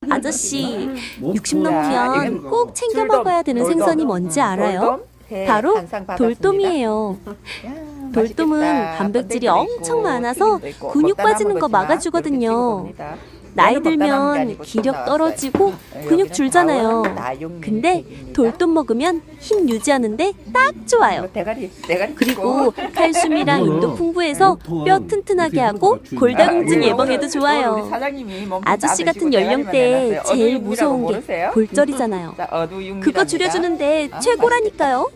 아저씨, 60 넘으면 꼭 챙겨 먹어야 되는 생선이 뭔지 알아요? 바로 돌돔이에요. 돌돔은 단백질이 엄청 많아서 근육 빠지는 거 막아주거든요. 나이 들면 기력 떨어지고 근육 줄잖아요. 근데 돌돔 먹으면 힘 유지하는데 딱 좋아요. 그리고 칼슘이랑 인도 풍부해서 뼈 튼튼하게 하고 골다공증 예방에도 좋아요. 아저씨 같은 연령대에 제일 무서운 게 골절이잖아요. 그거 줄여주는데 최고라니까요.